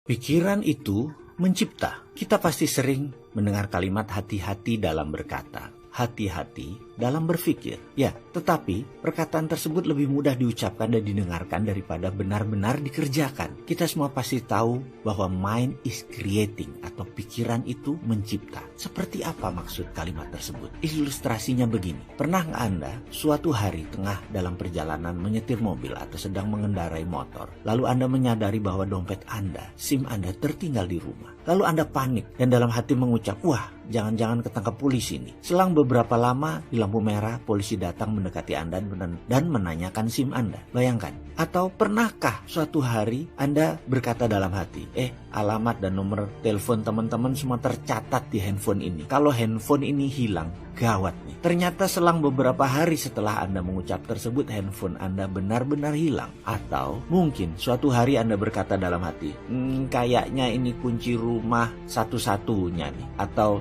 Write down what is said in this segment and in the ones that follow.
Pikiran itu mencipta. Kita pasti sering mendengar kalimat hati-hati dalam berkata, hati-hati dalam berpikir. Ya, tetapi perkataan tersebut lebih mudah diucapkan dan didengarkan daripada benar-benar dikerjakan. Kita semua pasti tahu bahwa mind is creating atau pikiran itu mencipta. Seperti apa maksud kalimat tersebut? Ilustrasinya begini. Pernah nggak Anda suatu hari tengah dalam perjalanan menyetir mobil atau sedang mengendarai motor, lalu Anda menyadari bahwa dompet Anda, SIM Anda tertinggal di rumah. Lalu Anda panik dan dalam hati mengucap, wah, jangan-jangan ketangkap polisi nih. Selang beberapa lama di lampu merah, polisi datang mendekati Anda dan menanyakan SIM Anda. Bayangkan. Atau pernahkah suatu hari Anda berkata dalam hati, alamat dan nomor telepon teman-teman semua tercatat di handphone ini. Kalau handphone ini hilang, gawat nih. Ternyata selang beberapa hari setelah Anda mengucap tersebut, handphone Anda benar-benar hilang. Atau mungkin suatu hari Anda berkata dalam hati, kayaknya ini kunci rumah satu-satunya nih. Atau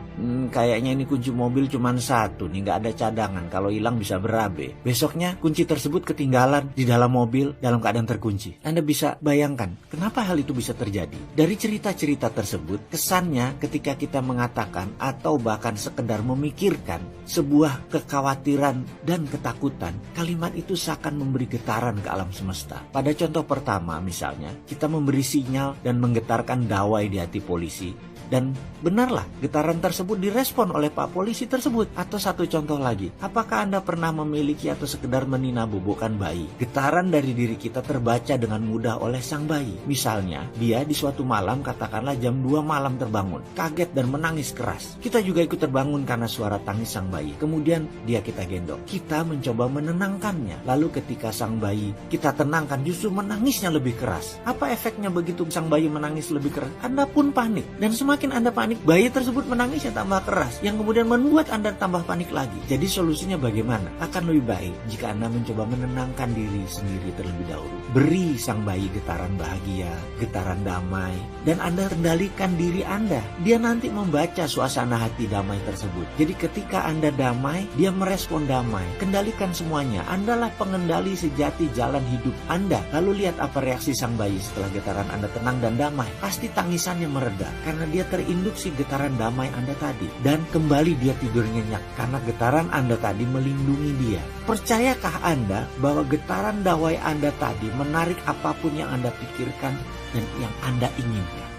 kayaknya ini kunci mobil cuma satu nih, nggak ada cadangan. Kalau hilang bisa berabe. Besoknya kunci tersebut ketinggalan di dalam mobil dalam keadaan terkunci. Anda bisa bayangkan kenapa hal itu bisa terjadi. Dari cerita-cerita tersebut, kesannya ketika kita mengatakan atau bahkan sekedar memikirkan sebuah kekhawatiran dan ketakutan, kalimat itu seakan memberi getaran ke alam semesta. Pada contoh pertama misalnya, kita memberi sinyal dan menggetarkan dawai di hati polisi. Dan benarlah getaran tersebut direspon oleh Pak Polisi tersebut. Atau satu contoh lagi, apakah Anda pernah memiliki atau sekedar menina bobokan bayi? Getaran dari diri kita terbaca dengan mudah oleh sang bayi. Misalnya, dia di suatu malam, katakanlah jam 2 malam terbangun, kaget dan menangis keras. Kita juga ikut terbangun karena suara tangis sang bayi. Kemudian dia kita gendong. Kita mencoba menenangkannya. Lalu ketika sang bayi kita tenangkan, justru menangisnya lebih keras. Apa efeknya begitu sang bayi menangis lebih keras? Anda pun panik. Dan semakin Anda panik, bayi tersebut menangisnya tambah keras, yang kemudian membuat Anda tambah panik lagi. Jadi solusinya bagaimana? Akan lebih baik jika Anda mencoba menenangkan diri sendiri terlebih dahulu. Beri sang bayi getaran bahagia, getaran damai, dan Anda kendalikan diri Anda. Dia nanti membaca suasana hati damai tersebut. Jadi ketika Anda damai, dia merespon damai. Kendalikan semuanya. Andalah pengendali sejati jalan hidup Anda. Lalu lihat apa reaksi sang bayi setelah getaran Anda tenang dan damai. Pasti tangisannya mereda karena dia terinduksi getaran damai Anda tadi. Dan kembali dia tidur nyenyak karena getaran Anda tadi melindungi dia. Percayakah Anda bahwa getaran dawai Anda tadi menarik apapun yang Anda pikirkan dan yang Anda inginkan?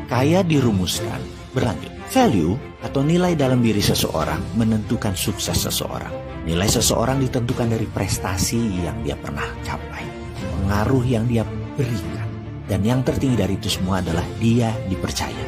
Kaya dirumuskan. Berlanjut. Value atau nilai dalam diri seseorang menentukan sukses seseorang. Nilai seseorang ditentukan dari prestasi yang dia pernah capai, pengaruh yang dia berikan. Dan yang tertinggi dari itu semua adalah dia dipercaya.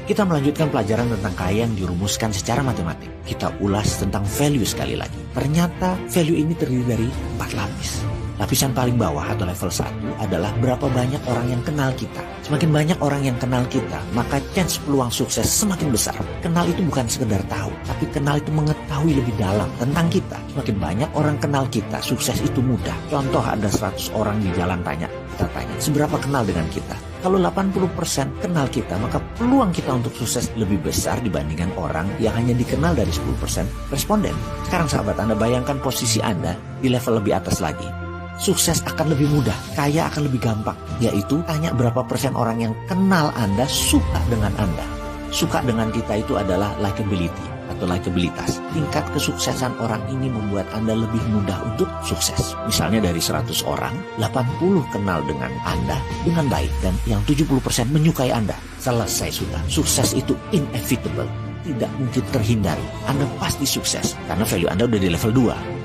Kita melanjutkan pelajaran tentang kaya yang dirumuskan secara matematik. Kita ulas tentang value sekali lagi. Ternyata value ini terdiri dari 4 lapis. Lapisan paling bawah atau level 1 adalah berapa banyak orang yang kenal kita. Semakin banyak orang yang kenal kita, maka chance peluang sukses semakin besar. Kenal itu bukan sekedar tahu, tapi kenal itu mengetahui lebih dalam tentang kita. Semakin banyak orang kenal kita, sukses itu mudah. Contoh, ada 100 orang di jalan kita tanya, seberapa kenal dengan kita? Kalau 80% kenal kita, maka peluang kita untuk sukses lebih besar dibandingkan orang yang hanya dikenal dari 10% responden. Sekarang sahabat, Anda bayangkan posisi Anda di level lebih atas lagi. Sukses akan lebih mudah, kaya akan lebih gampang. Yaitu tanya berapa persen orang yang kenal Anda suka dengan Anda. Suka dengan kita itu adalah likability atau likabilitas. Tingkat kesuksesan orang ini membuat Anda lebih mudah untuk sukses. Misalnya dari 100 orang, 80 kenal dengan Anda dengan baik dan yang 70% menyukai Anda. Selesai sudah. Sukses itu inevitable, tidak mungkin terhindari. Anda pasti sukses karena value Anda udah di level 2.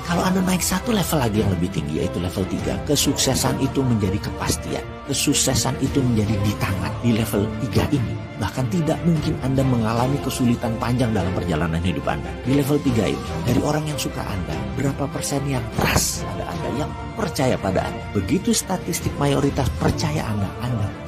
Kalau Anda naik satu level lagi yang lebih tinggi, yaitu level 3, kesuksesan itu menjadi kepastian. Kesuksesan itu menjadi di tangan. Di level 3 ini, bahkan tidak mungkin Anda mengalami kesulitan panjang dalam perjalanan hidup Anda. Di level 3 ini, dari orang yang suka Anda, berapa persen yang trust pada Anda, yang percaya pada Anda. Begitu statistik mayoritas percaya Anda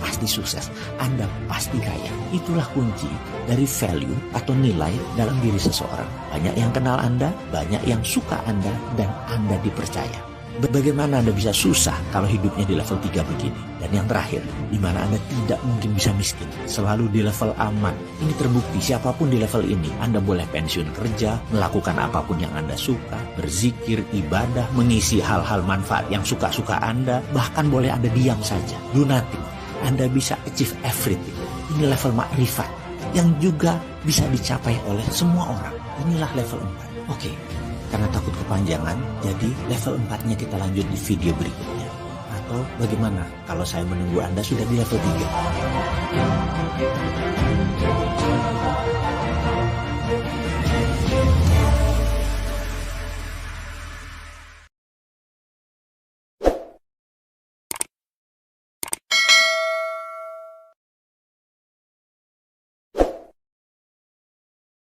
pasti sukses, Anda pasti kaya. Itulah kunci dari value atau nilai dalam diri seseorang. Banyak yang kenal Anda, banyak yang suka Anda, dan Anda dipercaya. Bagaimana Anda bisa susah kalau hidupnya di level 3 begini? Dan yang terakhir, di mana Anda tidak mungkin bisa miskin, selalu di level aman. Ini terbukti siapapun di level ini, Anda boleh pensiun kerja, melakukan apapun yang Anda suka, berzikir, ibadah, mengisi hal-hal manfaat yang suka-suka Anda, bahkan boleh Anda diam saja, do nothing. Anda bisa achieve everything. Ini level makrifat yang juga bisa dicapai oleh semua orang. Inilah level 4. Oke. Karena takut kepanjangan, jadi level 4-nya kita lanjut di video berikutnya. Atau bagaimana kalau saya menunggu Anda sudah di level 3?